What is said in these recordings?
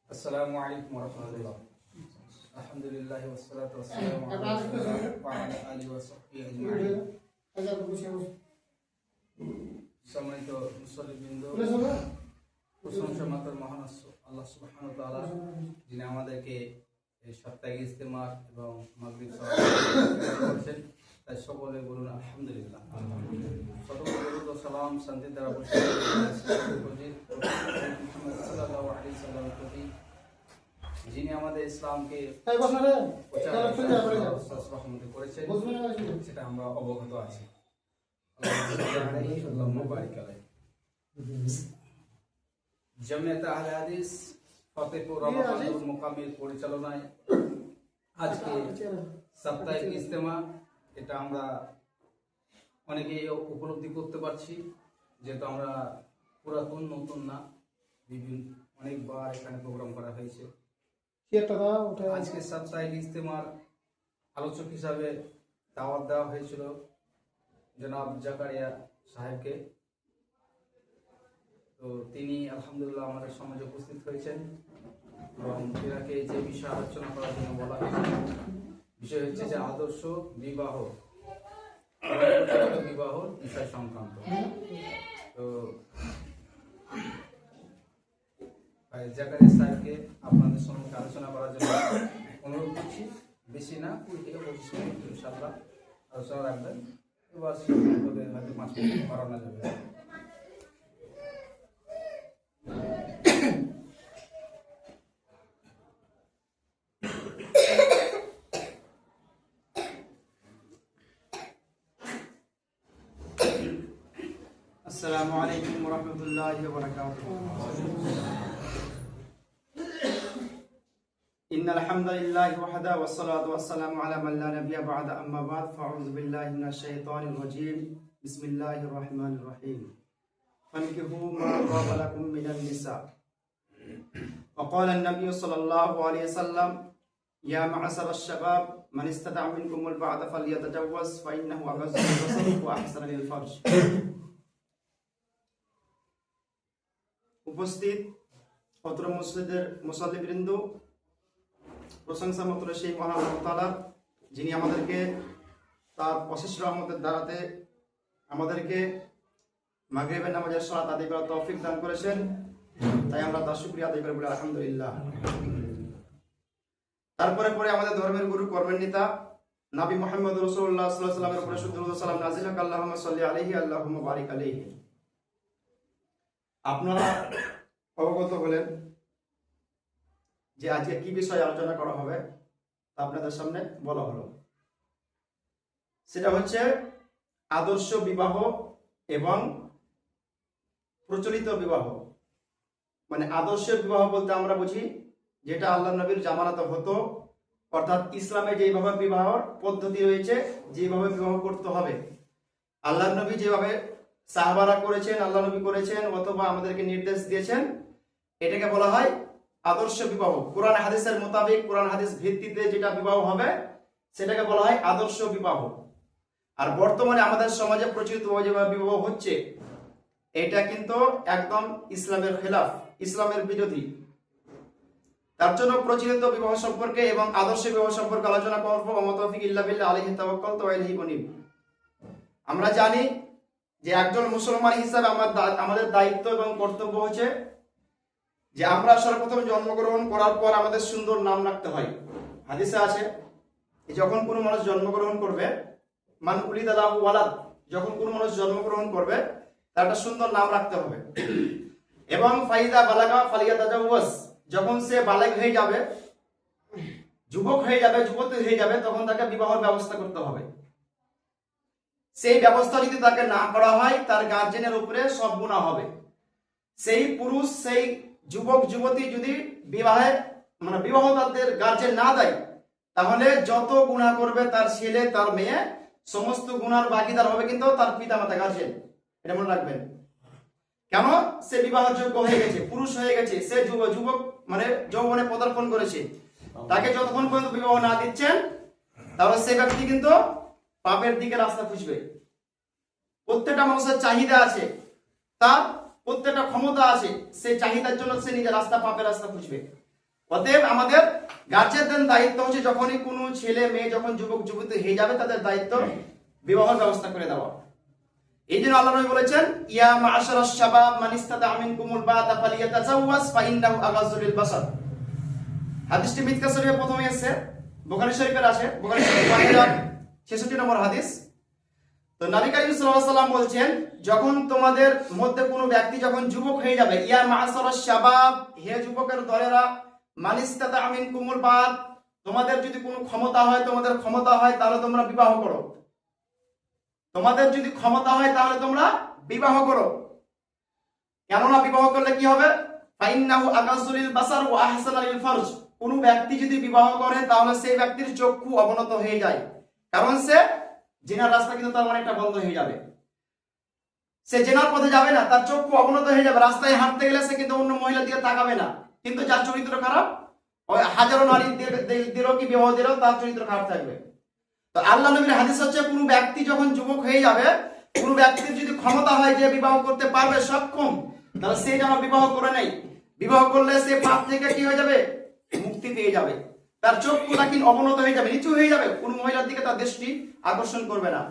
السلام عليكم ورحمة الله. الحمد لله والصلاة والسلام على رسول الله وعلى آله وصحبه أجمعين. সম্মানিত মুসল্লিবৃন্দ, প্রশংসা মাতার মহান আল্লাহ সুবহানাহু ওয়া তাআলা, যিনি আমাদেরকে এই সাপ্তাহিক ইজতেমা এবং মাগরিব সালাত করেছেন, তাই সকলে বলুন আলহামদুলিল্লাহ। সকল সালাম শান্তি দ্বারা যিনি আমাদের ইসলামকে করেছেন সেটা আমরা অবগত আছি। জামিয়াত আহলে হাদিস ফতেপুর রমাদানুল মুকামের পরিচালনায় আজকে সাপ্তাহিক ইজতেমা, এটা আমরা অনেকেই উপলব্ধি করতে পারছি, যেহেতু আমরা পুরাতন নতুন না, বিভিন্ন অনেকবার এখানে প্রোগ্রাম করা হয়েছে। আজকে সাপ্তাহিক ইজতেমার আলোচক হিসাবে দাওয়াত দেওয়া হয়েছিল জনাব জাকারিয়া সাহেবকে। তো তিনি আলহামদুলিল্লাহ আমাদের সমাজে উপস্থিত হয়েছেন এবং এনাকে যে বিষয় আলোচনা করার জন্য বলা হয়েছে, বিষয় হচ্ছে যে আদর্শ বিবাহ বিষয় সংক্রান্ত। তো জাকারিয়া সাহেবকে আপনাদের সঙ্গে আলোচনা করার জন্য অনুরোধ করছি। বেশি না, 20 থেকে 25 মিনিট ইনশাআল্লাহ আলোচনা রাখবেন। এবার হয়তো 5 মিনিট বাড়ানো যাবে। السلام عليكم ورحمة الله وبركاته. إن الحمد لله وحده والصلاة والسلام على من لا نبي بعد أما بعد فأعوذ بالله من الشيطان الرجيم بسم الله الرحمن الرحيم فانكحوا ما طاب لكم من النساء وقال النبي صلى الله عليه وسلم يا معشر الشباب من استطاع منكم البعض فليتجوز فإنه أغض للبصر وأحسن للفرج. উপস্থিত অত্র মসজিদের মুসল্লিবৃন্দ, প্রশংসা মাত্র সেই মহান আল্লাহ তাআলা, যিনি আমাদেরকে তার অশেষ রহমতের দ্বারাতে আমাদেরকে মাগরিবের নামাজের সালাত আদায় করার তৌফিক দান করেছেন। তাই আমরা তার শুকরিয়া আদায় করে বলি আলহামদুলিল্লাহ। তারপরে আমাদের ধর্মের গুরু, কর্মের নেতা নবী মুহাম্মদ রাসূলুল্লাহ সাল্লাল্লাহু আলাইহি ওয়াসাল্লামের উপরে দরুদ ও সালাম নাযিল হোক। আল্লাহুম্মা সাল্লি আলাইহি আল্লাহুম্মা বারিক আলাইহি। আপনারা অবগত হলেন যে আজকে কি বিষয়ে আলোচনা করা হবে, তা আপনাদের সামনে বলা হলো। সেটা হচ্ছে আদর্শ বিবাহ এবং প্রচলিত বিবাহ। মানে আদর্শ বিবাহ বলতে আমরা বুঝি যেটা আল্লাহ নবীর জামানাতে হতো, অর্থাৎ ইসলামে যেভাবে বিবাহর পদ্ধতি রয়েছে, যেভাবে বিবাহ করতে হবে, আল্লাহ নবী যেভাবে সাহাবারা করেছেন, আল্লাহ নবী করেছেন অথবা আমাদেরকে নির্দেশ দিয়েছেন, এটাকে বলা হয় আদর্শ বিবাহ। কোরআন হাদিসের মোতাবেক, কোরআন হাদিস ভিত্তিতে যেটা বিবাহ হবে সেটাকে বলা হয় আদর্শ বিবাহ। আর বর্তমানে আমাদের সমাজে প্রচলিত যেভাবে বিবাহ হচ্ছে, এটা কিন্তু একদম ইসলামের খেলাফ, ইসলামের বিরোধী। তার জন্য প্রচলিত বিবাহ সম্পর্কে এবং আদর্শ বিবাহ সম্পর্কে আলোচনা করব। ওয়া মা তাওফিক ইল্লা বিল্লাহ আলাইহি তাওয়াক্কালতু ওয়া ইলাইহি উনীব। আমরা জানি যে একজন মুসলমান হিসাবে আমাদের দায়িত্ব এবং কর্তব্য হচ্ছে যে আমরা সর্বপ্রথম জন্মগ্রহণ করার পর আমাদের সুন্দর নাম রাখতে হয়। হাদিসে আছে যখন কোনো মানুষ জন্মগ্রহণ করবে, মান উলিদা লাহু ওয়ালাদ, যখন কোনো মানুষ জন্মগ্রহণ করবে তার একটা সুন্দর নাম রাখতে হবে। এবং ফাইদা বালাগা ফালিয়াতাজাওয়াজ, যখন সে বালেগ হয়ে যাবে, যুবক হয়ে যাবে, যুবতী হয়ে যাবে, তখন তাকে বিবাহের ব্যবস্থা করতে হবে। সেই ব্যবস্থা যদি তাকে না করা হয়, তার গার্জেনের উপরে সব গুনাহ হবে। সেই পুরুষ, সেই যুবক যুবতী যদি বিবাহ তাদের গার্জেন না দেয়, তাহলে যত গুনাহ করবে তার ছেলে, তার মেয়ে, সমস্ত গুনার বাকিদার হবে কিন্তু তার পিতা মাতা, গার্জেন। এটা মনে রাখবেন। কেন? সে বিবাহের যোগ্য হয়ে গেছে, পুরুষ হয়ে গেছে, সে যুবক মানে যৌবনে পদার্পণ করেছে। তাকে যতক্ষণ পর্যন্ত বিবাহ না দিচ্ছেন, তাহলে সে ব্যক্তি কিন্তু পাপের দিকে রাস্তা খুঁজবে। প্রত্যেকটা মানুষের চাহিদা আছে, তার প্রত্যেকটা ক্ষমতা আছে, সেই চাহিদার জন্য সে নিজের রাস্তা, পাপের রাস্তা খুঁজবে। অতএব আমাদের গার্জিয়ানদের দায়িত্ব হচ্ছে যখনই কোনো ছেলে মেয়ে যখন যুবক যুবতী হয়ে যাবে তাদের দায়িত্ব বিবাহের ব্যবস্থা করে দেওয়া। এই জন্য আল্লাহ নবী বলেছেন, ইয়া মাআশারাশ শাবাব মান ইসতাতা মিনকুমুল বাতা ফালিয়াতাজাওয়াজ ফাইন্নাহু আগাযু লিল বাসার। হাদিসটি মিৎকা শরীফে প্রথমে এসেছে, বুখারী শরীফের আছে, বুখারী শরীফ 1066 নম্বর হাদিস। তো নবী করিম সাল্লাল্লাহু আলাইহি ওয়াসাল্লাম বলছেন, যখন তোমাদের মধ্যে কোনো ব্যক্তি যখন যুবক হয়ে যাবে, ইয়া মাআশারাশ শাবাব, হে যুবকের দলেরা, মান ইসতাতা মিনকুমুল বাত, তোমাদের যদি কোনো ক্ষমতা হয়, তোমাদের ক্ষমতা হয় তাহলে তোমরা বিবাহ করো। তোমাদের যদি ক্ষমতা হয় তাহলে তোমরা বিবাহ করো। কেননা বিবাহ করলে কি হবে? ফাইন্নাহু আগাযু লিল বাসার ওয়া আহসানু লিল ফারজ। কোন ব্যক্তি যদি বিবাহ করে তাহলে সেই ব্যক্তির চক্ষু অবনত হয়ে যায়, কারণ সে জিনার রাস্তা কিন্তু তার অনেকটা বন্ধ হয়ে যাবে, সে জিনার পথে যাবে না, তার চক্ষু অবনত হয়ে যাবে। রাস্তায় হাঁটতে গেলে সে কিন্তু অন্য মহিলার দিকে তাকাবে না। কিন্তু যার চরিত্র খারাপ, ওই হাজারো নারী দিলেও কি বিবাহ দিলেও তার চরিত্র খারাপ থাকবে। তো আল্লাহ নবীর হাদিস হচ্ছে, কোন ব্যক্তি যখন যুবক হয়ে যাবে, কোন ব্যক্তির যদি ক্ষমতা হয় যে বিবাহ করতে পারবে, সক্ষম, তাহলে সে যেন বিবাহ করে নেই। বিবাহ করলে সে পাপ থেকে কি হয়ে যাবে? মুক্তি পেয়ে যাবে। তার চক্ষু নাকি অবনত হয়ে যাবে, নিচু হয়ে যাবে, কোন মহিলার দিকে তার দৃষ্টি আকর্ষণ করবে না।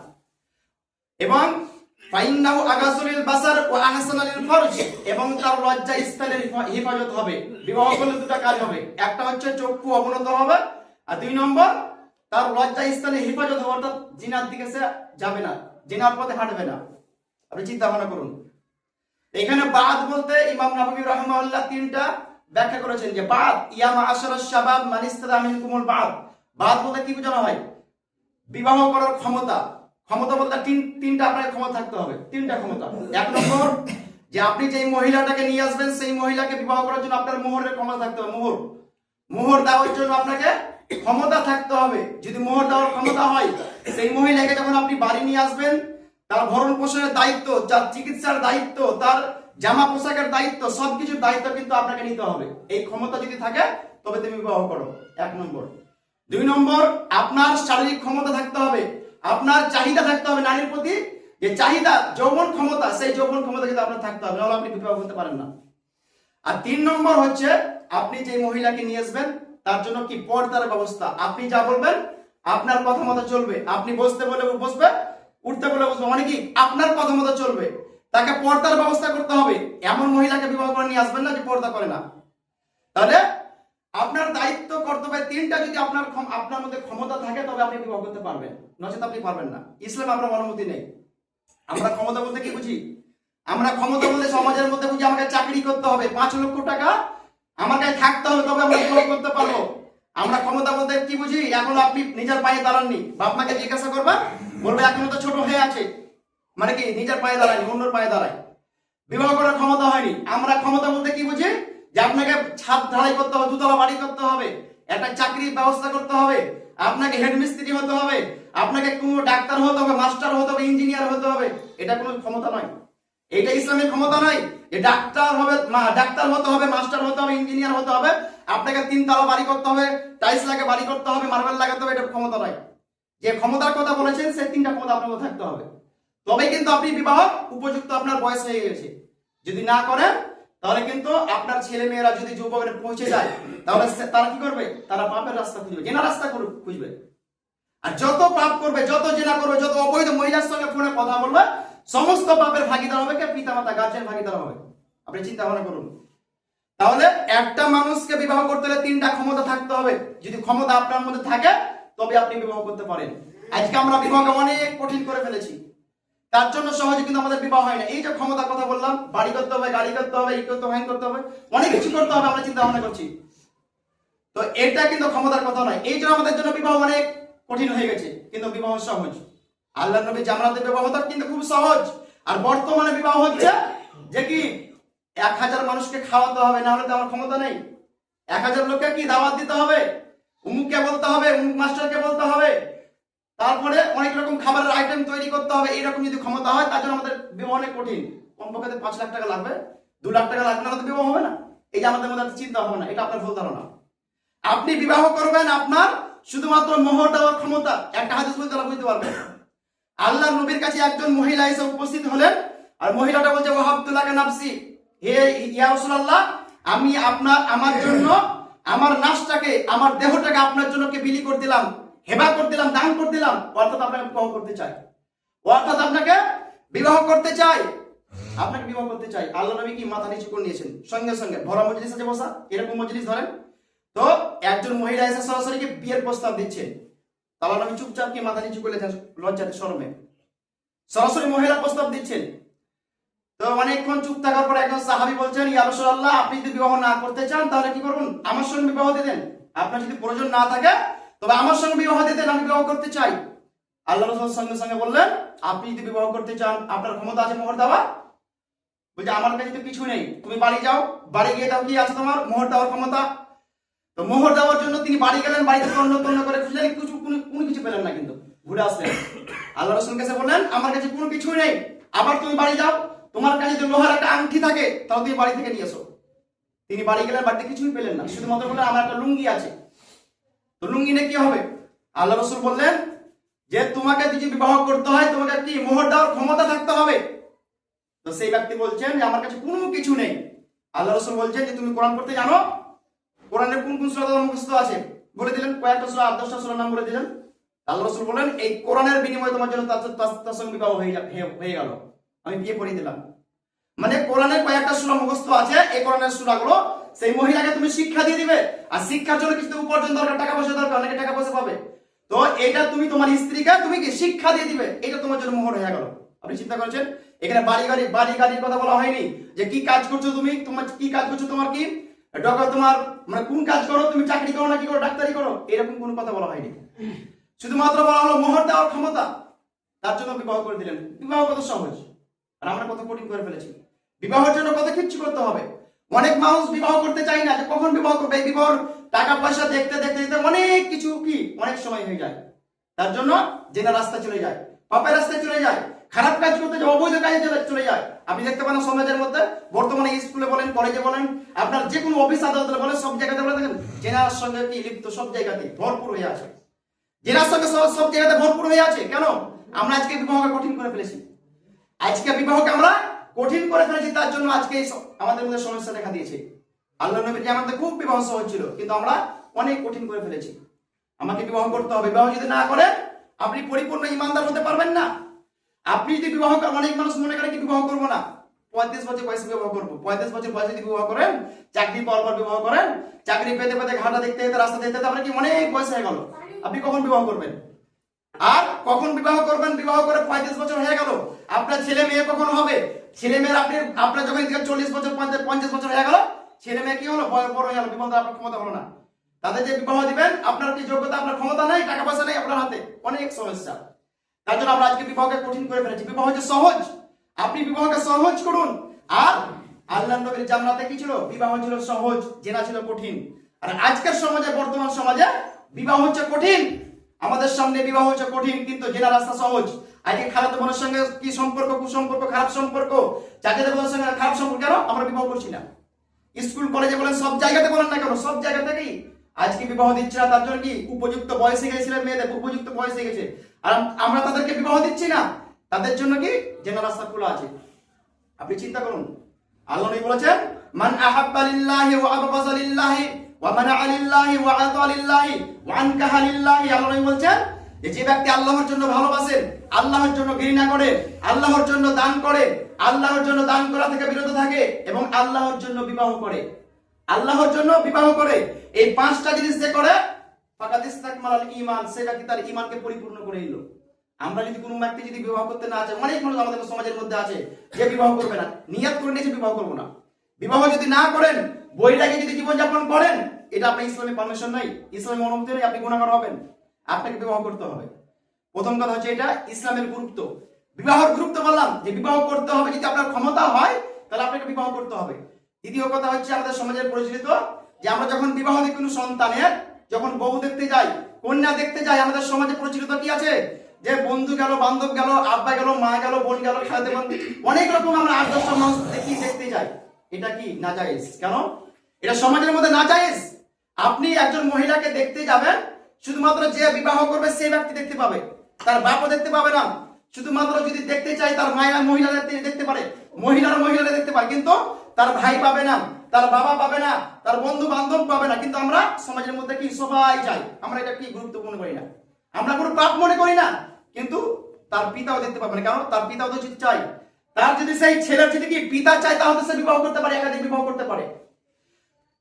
এবং ফাইন্নাহু আগাযু লিল বাসার ওয়া আহসানু লিল ফারজ, এবং তার লজ্জা স্থানের হেফাজত হবে। বিবাহ করলে দুটো কাজ হবে, একটা হচ্ছে চক্ষু অবনত হবে, আর 2 নম্বর তার লজ্জা স্থানে হেফাজত হবে, অর্থাৎ জিনার দিকে সে যাবে না, জিনার পথে হাঁটবে না। আপনি চিন্তা ভাবনা করুন। এখানে বাদ বলতে ইমাম নববী রাহিমাহুল্লাহ 3টা ব্যাখ্যা করেছেন, যে বাদ, ইয়া মাআশারাশ শাবাব মান ইসতাতা মিনকুমুল বাদ, বাদ বলতে কি বোঝানো হয়? বিবাহ করার ক্ষমতা। ক্ষমতা বলতে 3টা আপনার ক্ষমতা থাকতে হবে, 3টা ক্ষমতা। 1 নম্বর, যে আপনি যেই মহিলাটাকে নিয়ে আসবেন সেই মহিলাকে বিবাহ করার জন্য আপনার মোহরের ক্ষমতা থাকতে হবে। মোহর দেওয়ার জন্য আপনাকে ক্ষমতা থাকতে হবে। যদি মোহর দেওয়ার ক্ষমতা হয়, সেই মহিলাকে যখন আপনি বাড়ি নিয়ে আসবেন, তার ভরণ পোষণের দায়িত্ব, তার চিকিৎসার দায়িত্ব, তার জামা পোশাকের দায়িত্ব, সবকিছুর দায়িত্ব কিন্তু আপনাকে নিতে হবে। এই ক্ষমতা যদি থাকে তবে তুমি বিবাহ করো, 1 নম্বর। 2 নম্বর, আপনার শারীরিক ক্ষমতা থাকতে হবে, আপনার চাহিদা থাকতে হবে নারীর প্রতি, যে চাহিদা, যৌবন ক্ষমতা, সেই যৌবন ক্ষমতা কিন্তু আপনার থাকতে হবে, নাহলে আপনি বিবাহ করতে পারেন না। আর 3 নম্বর হচ্ছে, আপনি যে মহিলাকে নিয়ে আসবেন তার জন্য কি পর্দার ব্যবস্থা। আপনি যা বলবেন আপনার কথা মতো চলবে, আপনি বসতে বলে বসবে, উঠতে বলে বসবে, মানে কি আপনার কথা মতো চলবে। তাকে পর্দার ব্যবস্থা করতে হবে। এমন মহিলাকে বিবাহ করে নিয়ে আসবেন না যে পর্দা করে না। তাহলে আপনার দায়িত্ব, কর্তব্য 3টা যদি আপনার মধ্যে ক্ষমতা থাকে তবে আপনি বিবাহ করতে পারবেন, নচেত আপনি পারবেন না। ইসলাম আমরা অনুমতি নেই। আমরা ক্ষমতা বলতে কি বুঝি? আমরা ক্ষমতা বলতে সমাজের মধ্যে বুঝি আমাকে চাকরি করতে হবে, 5 লক্ষ টাকা আমার কাছে থাকতে হবে তবে আমরা বিবাহ করতে পারবো। আমরা ক্ষমতা বলতে কি বুঝি? এখন আপনি নিজের পায়ে দাঁড়াননি, বাপ মাকে জিজ্ঞাসা করবেন, বলবে এখনো তো ছোট হয়ে আছে, মানে কি নিজের পায়ে দাঁড়ায়নি, অন্যর পায়ে দাঁড়ায়, বিবাহ করার ক্ষমতা হয়নি। আমরা ক্ষমতা বলতে কি বুঝি? যে আপনাকে ছাদ ঢালাই করতে হবে, 2তলা বাড়ি করতে হবে, একটা চাকরির ব্যবস্থা করতে হবে, আপনাকে হেডমিস্ত্রি হতে হবে, আপনাকে কোনো ডাক্তার হতে হবে, মাস্টার হতে হবে, ইঞ্জিনিয়ার হতে হবে। এটা কোনো ক্ষমতা নয়, এটা ইসলামের ক্ষমতা নয়। যে ডাক্তার হতে হবে, মাস্টার হতে হবে, ইঞ্জিনিয়ার হতে হবে, আপনাকে 3তলা বাড়ি করতে হবে, টাইলস লাগে বাড়ি করতে হবে, মার্বেল লাগাতে হবে, এটা ক্ষমতা নয়। যে ক্ষমতার কথা বলেছেন সেই 3টা ক্ষমতা আপনার থাকতে হবে, তবে কিন্তু আপনি বিবাহ উপযুক্ত, আপনার বয়স হয়ে গেছে। যদি না করেন তাহলে কিন্তু আপনার ছেলে মেয়েরা যদি যুবকের পৌঁছে যায় তাহলে তারা কি করবে? তারা পাপের রাস্তা খুঁজবে, জেনা রাস্তা খুঁজবে। আর যত পাপ করবে, যত জেনা করবে, যত অবৈধ মহিলার সঙ্গে ফোনে কথা বলবে, সমস্ত পাপের ভাগীদার হবে কে? পিতামাতা, গার্জিয়ান ভাগীদার হবে। আপনি চিন্তা ভাবনা করুন। তাহলে একটা মানুষকে বিবাহ করতে হলে 3টা ক্ষমতা থাকতে হবে। যদি ক্ষমতা আপনার মধ্যে থাকে তবে আপনি বিবাহ করতে পারেন। আজকে আমরা বিবাহকে অনেক কঠিন করে ফেলেছি, তার জন্য সহজে কিন্তু আমাদের বিবাহ হয় না। এই যে ক্ষমতার কথা বললাম, বাড়ি করতে হবে, গাড়ি করতে হবে, ই করতে হবে, করতে হবে, অনেক কিছু করতে হবে, আমরা চিন্তা ভাবনা করছি। তো এটা কিন্তু ক্ষমতার কথা নয়। এই জন্য আমাদের জন্য বিবাহ অনেক কঠিন হয়ে গেছে, কিন্তু বিবাহ সহজ। আল্লাহ নবী জামানাতে বিবাহটা কিন্তু খুব সহজ। আর বর্তমানে বিবাহ হচ্ছে যে কি 1000 মানুষকে খাওয়াতে হবে, না হলে তো আমার ক্ষমতা নেই। 1000 লোককে কি দাওয়াত দিতে হবে, উমুককে বলতে হবে, উমুক মাস্টারকে বলতে হবে, তারপরে অনেক রকম খাবারের আইটেম তৈরি করতে হবে। এইরকম যদি ক্ষমতা হয় তার জন্য আমাদের বিবাহ অনেক কঠিন। কমপক্ষে 5 লাখ টাকা লাগবে, 2 লাখ টাকা লাগবে, না হলে বিবাহ হবে না। এই যে আমাদের মধ্যে চিন্তা হবে না, এটা আপনার ভুল ধারণা। আপনি বিবাহ করবেন আপনার শুধুমাত্র মোহর দেওয়ার ক্ষমতা। একটা হাদিস বলতে তারা বুঝতে পারবে। আল্লাহর নবীর কাছে একজন মহিলা এসে উপস্থিত হলেন, আর মহিলাটা বলছে ওয়াহাবতুল্লাহকে নাফসি, হে ইয়া রাসূলুল্লাহ, আমি আমার জন্য আমার নাফসটাকে, আমার দেহটাকে আপনার জন্য কে বিলি করে দিলাম, হেবা করে দিলাম, দান করে দিলাম। অর্থাৎ আপনাকে বিবাহ করতে চাই, অর্থাৎ আপনাকে বিবাহ করতে চাই, আপনাকে বিবাহ করতে চাই। আল্লাহ নবী কি মাথা নিচু করে নিয়েছেন, সঙ্গে সঙ্গে ভরা মজলিস আছে বসা, এরকম মজলিস ধরেন তো একজন মহিলা এসে সরাসরি কি বিয়ের প্রস্তাব দিচ্ছেন, আল্লাহ নবী চুপচাপ কি মাথা নিচু করে লজ্জাতে শরমে সরাসরি মহিলা প্রস্তাব দিচ্ছেন। তো অনেকক্ষণ চুপ থাকার পর একজন সাহাবী বলছেন, ইয়া রাসূলুল্লাহ, আপনি যদি বিবাহ না করতে চান তাহলে কি করুন, আমার সঙ্গে বিবাহ দিয়ে দেন, আপনার যদি প্রয়োজন না থাকে তবে আমার সঙ্গে বিবাহ দিয়ে দেন, আমি বিবাহ করতে চাই। আল্লাহ রাসূল সঙ্গে সঙ্গে বললেন, আপনি যদি বিবাহ করতে চান আপনার ক্ষমতা আছে মোহর দেওয়া? বলছে আমার কাছে তো কিছু নেই, তুমি বাড়ি যাও, বাড়ি গিয়ে দাও, কি আছে তোমার, মোহর দেওয়ার ক্ষমতা। তো মোহর দেওয়ার জন্য তিনি বাড়ি গেলেন, বাড়িতে তন্ন করে খুঁজলেন, কোনো কিছু পেলেন না, কিন্তু ঘুরে আসলেন। আল্লাহ রাসূল কাছে বললেন, আমার কাছে কোনো কিছু নেই, আবার তুমি বাড়ি যাও, তোমার কাছে যদি লোহার একটা আংটি থাকে তাহলে তুমি বাড়ি থেকে নিয়ে এসো। তিনি বাড়ি গেলেন, বাড়িতে কিছুই পেলেন না, শুধুমাত্র বললেন আমার একটা লুঙ্গি আছে। তো লুঙ্গি নিয়ে কি হবে? আল্লাহ রাসূল বললেন যে তোমাকে যদি বিবাহ করতে হয় তোমাকে কি মোহর দেওয়ার ক্ষমতা থাকতে হবে। তো সেই ব্যক্তি বলছেন যে আমার কাছে কোনো কিছু নেই। আল্লাহ রাসূল বলছেন যে তুমি কোরআন পড়তে জানো? কোরআনের কোন কোন সূরা তোমার মুখস্থ আছে? বলে দিলেন, কয়েকটা সূরা, 10টা সূরার নাম বলে দিলেন। আল্লাহ রাসূল বলেন, এই কোরআনের বিনিময়ে তোমার জন্য তার সঙ্গে বিবাহ হয়ে গেল, আমি বিয়ে পড়িয়ে দিলাম। মানে কোরআনের কয়েকটা সূরা মুখস্থ আছে, এই কোরআনের সূরাগুলো সেই মহিলাকে তুমি শিক্ষা দিয়ে দিবে, আর শিক্ষার জন্য কিছু উপার্জন দরকার, টাকা পয়সা দরকার, অনেকে টাকা পয়সা পাবে, তো এটা তুমি তোমার স্ত্রীকে তুমি কি শিক্ষা দিয়ে দিবে, এটা তোমার জন্য মোহর হয়ে গেল। আপনি চিন্তা করেছেন, এখানে বাড়ি গাড়ির কথা বলা হয়নি, যে কি কাজ করছো তুমি, তোমার কি কাজ করছো, তোমার কি তোমার মানে কোন কাজ করো, তুমি চাকরি করো না কি করো, ডাক্তারি করো, এরকম কোনো কথা বলা হয়নি। শুধুমাত্র বলা হলো মোহর দেওয়ার ক্ষমতা, তার জন্য বিবাহ করে দিলেন। বিবাহ কত সহজ, আর আমরা কত কঠিন করে ফেলেছি। বিবাহের জন্য কত কিচ্ছু করতে হবে। অনেক মানুষ বিবাহ করতে চায় না, যে কখন বিবাহ করবে, এই বিবাহ টাকা পয়সা দেখতে দেখতে দেখতে অনেক কিছু কি অনেক সময় হয়ে যায়, তার জন্য জেনা রাস্তা চলে যায়, পাপের রাস্তায় চলে যায়, খারাপ কাজ করতে যায়, অবৈধ কাজে চলে যায়। আপনি দেখতে পান সমাজের মধ্যে বর্তমানে স্কুলে বলেন, কলেজে বলেন, আপনার যে কোনো অফিস আদালতে বলেন, সব জায়গাতে বলে দেখেন জেনার সঙ্গে কি লিপ্ত, সব জায়গাতে ভরপুর হয়ে আছে, জেনার সঙ্গে সব জায়গাতে ভরপুর হয়ে আছে। কেন? আমরা আজকে বিবাহকে কঠিন করে ফেলেছি, আজকে বিবাহকে আমরা কঠিন করে ফেলেছি, তার জন্য আজকে আমাদের মধ্যে সমস্যা দেখা দিয়েছে। আল্লাহ নবীর জামানাতে খুব বিবাহ সহজ ছিল, কিন্তু আমরা অনেক কঠিন করে ফেলেছি। আমাকে বিবাহ করতে হবে, বিবাহ যদি না করেন আপনি পরিপূর্ণ ইমানদার হতে পারবেন না। আপনি যদি বিবাহ করেন, অনেক মানুষ মনে করে কি বিবাহ করবো না, 35 বছর বয়সে বিবাহ করবো, 35 বছর বয়সে যদি বিবাহ করেন, চাকরি পাওয়ার পর বিবাহ করেন, চাকরি পেতে পেতে ঘাটা দেখতে দেখতে রাস্তা দেখতে দেখতে আপনার কি অনেক বয়স হয়ে গেল, আপনি কখন বিবাহ করবেন? আর কখন বিবাহ করবেন? বিবাহ করে 35 বছর হয়ে গেল, আপনার ছেলে মেয়ে কখন হবে? ছেলে মেয়ের আপনার যখন 40 বছর 50 বছর হয়ে গেল, ছেলে মেয়ে কি হলো, বড় হয়ে গেল, বিবাহ আপনার ক্ষমতা হলো না, তাদের যে বিবাহ দিবেন আপনার কি যোগ্যতা, আপনার ক্ষমতা নেই, টাকা পয়সা নেই আপনার হাতে, অনেক সমস্যা। তার জন্য আমরা আজকে বিবাহকে কঠিন করে ফেলেছি। বিবাহ হচ্ছে সহজ, আপনি বিবাহকে সহজ করুন। আর আল্লাহ নবীর জান্নাতে কি ছিল? বিবাহ ছিল সহজ, জেনা ছিল কঠিন। আর আজকের সমাজে, বর্তমান সমাজে বিবাহ হচ্ছে কঠিন, আমাদের সামনে বিবাহ হচ্ছে কঠিন, কিন্তু জেনা রাস্তা সহজ। আজকে খালাতো বোনের সঙ্গে কি সম্পর্ক, কুসম্পর্ক, খারাপ সম্পর্ক, চাচাদের বোনের সঙ্গে খারাপ সম্পর্ক, কেন আমরা বিবাহ করছি না? স্কুল কলেজে বলেন, সব জায়গাতে বলেন না কেন, সব জায়গা থেকেই আজকে বিবাহ দিচ্ছে না। তার জন্য কি উপযুক্ত বয়স হয়ে গেছিলেন মেয়েদের, উপযুক্ত বয়স হয়ে গেছে, আর আমরা তাদেরকে বিবাহ দিচ্ছি না। তাদের জন্য কি জেনা রাস্তা খোলা আছে। আপনি চিন্তা করুন, আল্লাহ নবী বলেছেন, মান আহাব্বা লিল্লাহি ওয়া আবগাযা লিল্লাহি ওয়া মানাআ লিল্লাহি ওয়া আতা লিল্লাহি ওয়া আনকাহা লিল্লাহি। আল্লাহ নবী বলেছেন যে ব্যক্তি আল্লাহর জন্য ভালোবাসেন, আল্লাহর জন্য ঘৃণা করে, আল্লাহর জন্য দান করে, আল্লাহর জন্য দান করা থেকে বিরত থাকে, এবং আল্লাহর জন্য বিবাহ করে, আল্লাহর জন্য বিবাহ করে, এই 5টা জিনিস যে করে, ফাকাদ ইসতাকমালাল ঈমান, সে ব্যক্তি তার ঈমানকে পরিপূর্ণ করে নিল। আমরা যদি কোনো ব্যক্তি যদি বিবাহ করতে না চায়, অনেক মানুষ আমাদের সমাজের মধ্যে আছে যে বিবাহ করবে না, নিয়ত করে নিয়েছে বিবাহ করবো না। বিবাহ যদি না করেন, বইটাকে যদি জীবনযাপন করেন, এটা আপনার ইসলামী পারমিশন নাই, ইসলামী অনুমতি নেই, আপনি গুনাহগার হবেন, আপনাকে বিবাহ করতে হবে। প্রথম কথা হচ্ছে এটা ইসলামের গুরুত্ব, বিবাহের গুরুত্ব বললাম যে বিবাহ করতে হবে, যদি আপনার ক্ষমতা হয় তাহলে আপনাকে বিবাহ করতে হবে। দ্বিতীয় কথা হচ্ছে আমাদের সমাজের পরিচিত যে আমরা যখন বিবাহ দিই কোনো সন্তানের, যখন বউ দেখতে যাই, কন্যা দেখতে যাই, আমাদের সমাজে প্রচলিত কি আছে যে বন্ধু গেল, বান্ধব গেল, আব্বা গেল, মা গেল, বোন গেল, খালাতে বোন, অনেক রকম আমরা 8-10টা মানুষ দেখতে যাই। এটা কি নাজায়েজ? কেন? এটা সমাজের মধ্যে নাজায়েজ। আপনি একজন মহিলাকে দেখতে যাবেন, শুধুমাত্র যে বিবাহ করবে সেই ব্যক্তি দেখতে পাবে, তার বাপও দেখতে পাবে না, শুধুমাত্র যদি দেখতে চাই তার মায়েরা মহিলাদের দেখতে পারে, মহিলারা দেখতে পারে, কিন্তু তার ভাই পাবে না, তার বাবা পাবে না, তার বন্ধু বান্ধব পাবে না। কিন্তু আমরা সমাজের মধ্যে কি সবাই চাই, আমরা এটা কি গুরুত্বপূর্ণ করি না, আমরা কোনো পাপ মনে করি না। কিন্তু তার পিতাও দেখতে পাবে না, কারণ তার পিতাও তো যদি চাই, তার যদি সেই ছেলের যদি কি পিতা চায় তাহলে সে বিবাহ করতে পারে, একাধিক বিবাহ করতে পারে।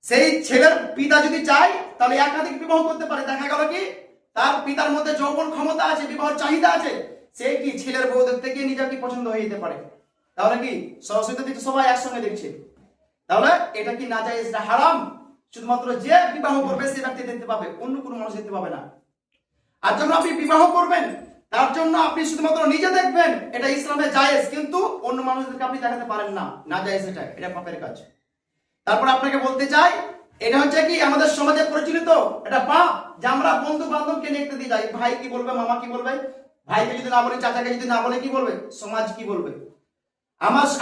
সেই ছেলের পিতা যদি চায় তাহলে একাধিক বিবাহ করতে পারে। দেখা গেল কি তার পিতার মধ্যে যৌবন ক্ষমতা আছে, বিবাহের চাহিদা আছে, সে কি ছেলের বউ দেখতে গিয়ে নিজের কি পছন্দ হয়ে যেতে পারে। তাহলে কি সরস্বতী দিকে সবাই একসঙ্গে দেখছে, তাহলে এটা কি না যায়, এটা হারাম। শুধুমাত্র যে বিবাহ করবে সে ব্যক্তি দেখতে পাবে, অন্য কোনো মানুষ দেখতে পাবে না। আর যখন আপনি বিবাহ করবেন তার জন্য আপনি শুধুমাত্র নিজে দেখবেন, এটা ইসলামে জায়েজ, কিন্তু অন্য মানুষদেরকে আপনি দেখাতে পারেন না, না জায়েজ, এটা পাপের কাজ। তারপর আপনাকে বলতে চাই, এটা হচ্ছে কি আমাদের সমাজে প্রচলিত এটা পাপ, যে আমরা বন্ধু বান্ধবকে দেখতে দিয়ে যাই। ভাই কি বলবে, মামা কি বলবে, ভাইকে যদি না বলে, চাচাকে যদি না বলে কি বলবে, সমাজ কি বলবে।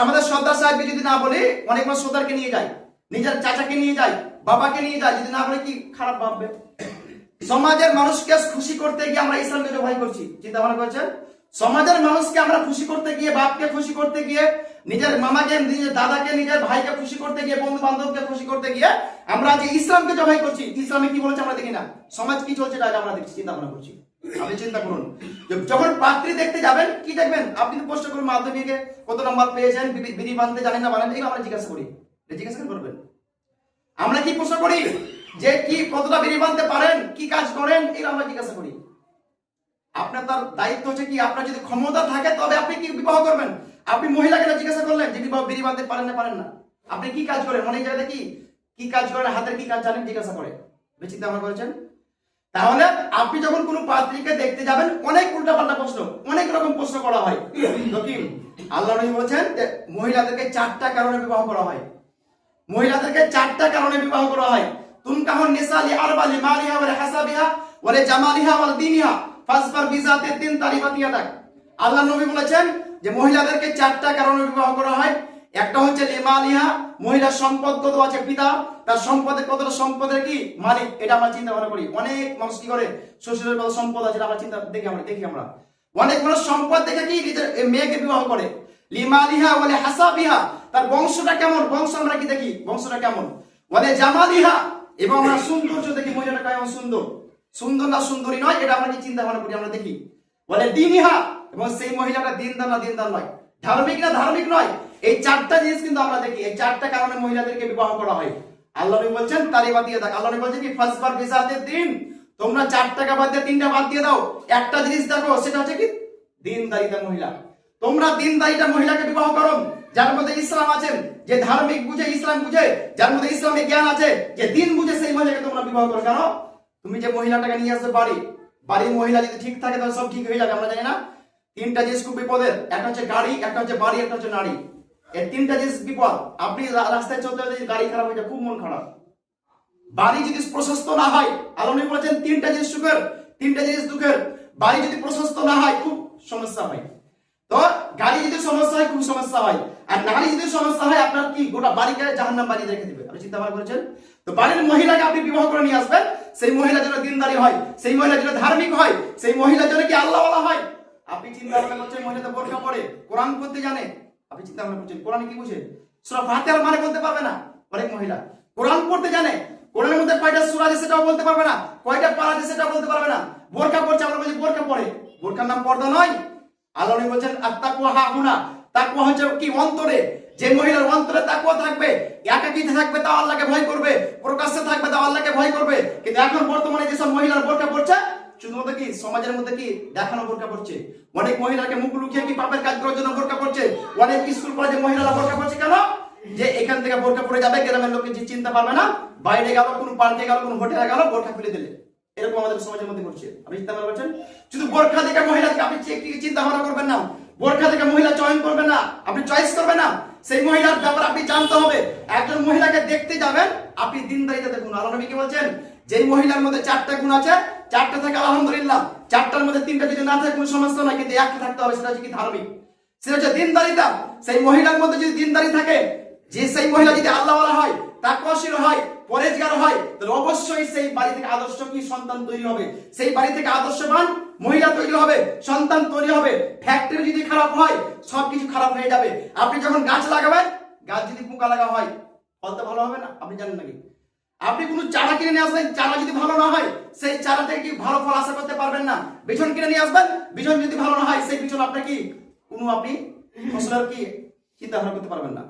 আমাদের সর্দার সাহেবকে যদি না বলে, অনেক মানুষ সর্দারকে নিয়ে যায়, নিজের চাচাকে নিয়ে যায়, বাবাকে নিয়ে যায়, যদি না বলে কি খারাপ ভাববে। সমাজের মানুষকে খুশি করতে গিয়ে আমরা ইসলামকে জবাই করছি, চিন্তা ভাবনা করছেন। সমাজের মানুষকে আমরা খুশি করতে গিয়ে, বাপকে খুশি করতে গিয়ে, নিজের মামাকে, নিজের দাদাকে, নিজের ভাইকে খুশি করতে গিয়ে, বন্ধু বান্ধবকে খুশি করতে গিয়ে আমরা যে ইসলামকে জবাই করছি। ইসলামে কি বলছে আমরা দেখি না, সমাজ কি চলছে এটা আমরা দেখছি, চিন্তা ভাবনা করছি। আপনি চিন্তা করুন, যখন পাত্রী দেখতে যাবেন কি দেখবেন, আপনি তো প্রশ্ন করুন মাধ্যমিকে কত নম্বর পেয়েছেন, বিধি বানতে জানেন না বানেন, এগুলো আমরা জিজ্ঞাসা করি, জিজ্ঞাসা করবেন। আমরা কি প্রশ্ন করি যে কি কতটা বিধি বানতে পারেন, কি কাজ করেন, এগুলো আমরা জিজ্ঞাসা করি। আপনার তার দায়িত্ব হচ্ছে কি, আপনার যদি ক্ষমতা থাকে তবে আপনি কি বিবাহ করবেন। আপনি মহিলাকে জিজ্ঞাসা করলেন যে বিধি বানতে পারেন না, আপনি কি কাজ করেন, অনেক জায়গাতে কি কাজ করেন, হাতের কি কাজ জানেন, জিজ্ঞাসা করে। চিন্তা ভাবনা করেছেন। তাহলে আপনি যখন কোনো পাত্রীকে দেখতে যাবেন, অনেক উল্টাপাল্টা প্রশ্ন, অনেক রকম প্রশ্ন করা হয়। আল্লাহ নবী বলেছেন যে মহিলাদেরকে 4টা কারণে বিবাহ করা হয়, মহিলাদেরকে 4টা কারণে বিবাহ করা হয়। তুনকাহুন নিসা লিআরবা লিমালিহা ওয়া লিহাসাবিহা ওয়া লিজামালিহা ওয়া লিদিনিহা ফাসফার বিজাতি তিন তারিফাতিয়াতাক। আল্লাহ নবী বলেছেন যে মহিলাদেরকে 4টা কারণে বিবাহ করা হয়। একটা হচ্ছে লিমালিহা, মহিলার সম্পদ কত আছে, পিতা তার সম্পদের কতটা সম্পদের কি মালিক, এটা আমরা চিন্তা ভাবনা করি। অনেক মানুষ কি করে, শ্বশুরের কত সম্পদ আছে আমরা চিন্তা দেখি, আমরা অনেক মানুষ সম্পদ দেখে কি নিজের মেয়েকে বিবাহ করে। লিমালিহা ওয়া লিহাসাবিহা, তার বংশটা কেমন, বংশ আমরা কি দেখি, বংশটা কেমন। ওয়া লিজামালিহা, এবং আমরা সৌন্দর্য দেখি, মহিলাটা কেমন সুন্দর না সুন্দরী নয়, এটা আমরা কি চিন্তা ভাবনা করি, আমরা দেখি। বলে দিনিহা, এবং সেই মহিলাটা দিনদার না দিনদার নয়, ধার্মিক না ধার্মিক নয়, এই 4টা জিনিস কিন্তু আমরা দেখি। এই 4টা কারণে মহিলাদেরকে বিবাহ করা হয়। আল্লাহ নবী বলছেন তারিফাতিয়াতাক, আল্লাহ নবী বলছেন কি ফাসফার বিজাতি দিন, তোমরা 4টাকে বাদ দিয়ে 3টা বাদ দিয়ে দাও। একটা জিনিস দেখো, সেটা হচ্ছে কি দিনদারিতা মহিলা। তোমরা দিনদারিতা মহিলাকে বিবাহ করো, যার মধ্যে ইসলাম আছে, যে ধার্মিক বুঝে, ইসলাম বুঝে, যার মধ্যে ইসলামিক জ্ঞান আছে, যে দিন বুঝে, সেই মহিলাকে তোমরা বিবাহ করো। কেন, তুমি যে মহিলাটাকে নিয়ে আসবে বাড়ির মহিলা যদি ঠিক থাকে তাহলে সব ঠিক হয়ে যাবে। আমরা জানি না 3টা জিনিস খুব বিপদের, একটা হচ্ছে গাড়ি, একটা হচ্ছে বাড়ি, একটা হচ্ছে নারী। এই 3টা জিনিস বিপদ। আপনি রাস্তায় চলতে চলতে গাড়ি খারাপ হয়ে যায়, খুব মন খারাপ। বাড়ি যদি প্রশস্ত না হয়, আল্লাহ নবী বলেছেন 3টা জিনিস সুখের, 3টা জিনিস দুঃখের। বাড়ি যদি প্রশস্ত না হয় খুব সমস্যা হয়, তো গাড়ি যদি সমস্যা হয় খুব সমস্যা হয়, আর নারী যদি সমস্যা হয় আপনার কি গোটা বাড়িকে জাহান্নাম বাড়ি রেখে দিবে। আপনি চিন্তা ভাবনা করেছেন। তো বাড়ির মহিলাকে আপনি বিবাহ করে নিয়ে আসবেন, সেই মহিলা যেন দিনদারি হয়, সেই মহিলা যেন ধার্মিক হয়, সেই মহিলা যেন কি আল্লাহওয়ালা হয়। আপনি চিন্তা ভাবনা করছেন মহিলা তো বোরকা পরে, কোরআন পড়তে জানে, আপনি চিন্তা ভাবনা করছেন কোরআন কি বুঝে, সূরা ফাতিহার মানে বলতে পারবে না। অনেক মহিলা কোরআন পড়তে জানে, কোরআনের মধ্যে কয়টা সূরা আছে সেটাও বলতে পারবে না, কয়টা পারা আছে সেটাও বলতে পারবে না। বোরকা পড়ছে, আমরা বলছি বোরকা পরে, বোরকার নাম পর্দা নয়। আল্লাহ নবী বলেন আত্তাকওয়া হাহুনা, তাকওয়া হচ্ছে কি অন্তরে। যে মহিলার অন্তরে তাকওয়া থাকবে, একাকিতে থাকবে তাও আল্লাহকে ভয় করবে, প্রকাশ্যে থাকবে তাও আল্লাহকে ভয় করবে। কিন্তু এখন বর্তমানে যেসব মহিলার বোরকা পড়ছে, শুধুমাত্র কি সমাজের মধ্যে কি দেখানো বোরকা পড়ছে। অনেক মহিলাকে মুখ লুকিয়ে কি পাপের কাজ করার জন্য বোরকা পড়ছে। অনেক স্কুল কলেজে মহিলারা বোরকা পড়ছে কেন, যে এখান থেকে বোরকা পড়ে যাবে, গ্রামের লোকে যে চিন্তা পারবে না, বাইরে গেল, কোনো পার্কে গেল, কোনো হোটেলে গেল, বোরকা খুলে দিলে। এরকম আমাদের সমাজের মধ্যে করছে। আপনি চিন্তা ভাবনা করছেন, শুধু বোরকা দেখে মহিলাকে আপনি চিন্তা ভাবনা করবেন না, বোরকা দেখে মহিলা চয়ন করবেন না, আপনি চয়েস করবেন না। সেই মহিলার ব্যাপারে আপনি জানতে হবে। একজন মহিলাকে দেখতে যাবেন, আপনি দিনদারিতা দেখুন। আল্লাহ নবী কি বলছেন, যেই মহিলার মধ্যে 4টা গুণ আছে, 4টা থেকে আলহামদুলিল্লাহ, 4টার মধ্যে 3টা যদি না থাকে কোনো সমস্যা নাই, কিন্তু একটা থাকতে হবে, সেটা হচ্ছে কি ধার্মিক, সেটা হচ্ছে দিনদারিতা। সেই মহিলার মধ্যে যদি দিনদারি থাকে, যে সেই মহিলা যদি আল্লাহওয়ালা হয়, তাকওয়াশীল হয়, পরেজগার হয়, তাহলে অবশ্যই সেই বাড়ি থেকে আদর্শ কি সন্তান তৈরি হবে, সেই বাড়ি থেকে আদর্শবান মহিলা তৈরি হবে, সন্তান তৈরি হবে। ফ্যাক্টরি যদি খারাপ হয়, সবকিছু খারাপ হয়ে যাবে। আপনি যখন গাছ লাগাবেন, গাছ যদি পোকা লাগা হয়, ফল তো ভালো হবে না, আপনি জানেন নাকি? আপনি কোনো চারা কিনে নিয়ে আসবেন, চারা যদি ভালো না হয়, সেই চারা থেকে কি ভালো ফল আশা করতে পারবেন না। বিছন কিনে নিয়ে আসবেন, বিছন যদি ভালো না হয়, সেই বিছন আপনি কি কোনো আপনি ফসলের কি চিন্তা ভাবনা করতে পারবেন না।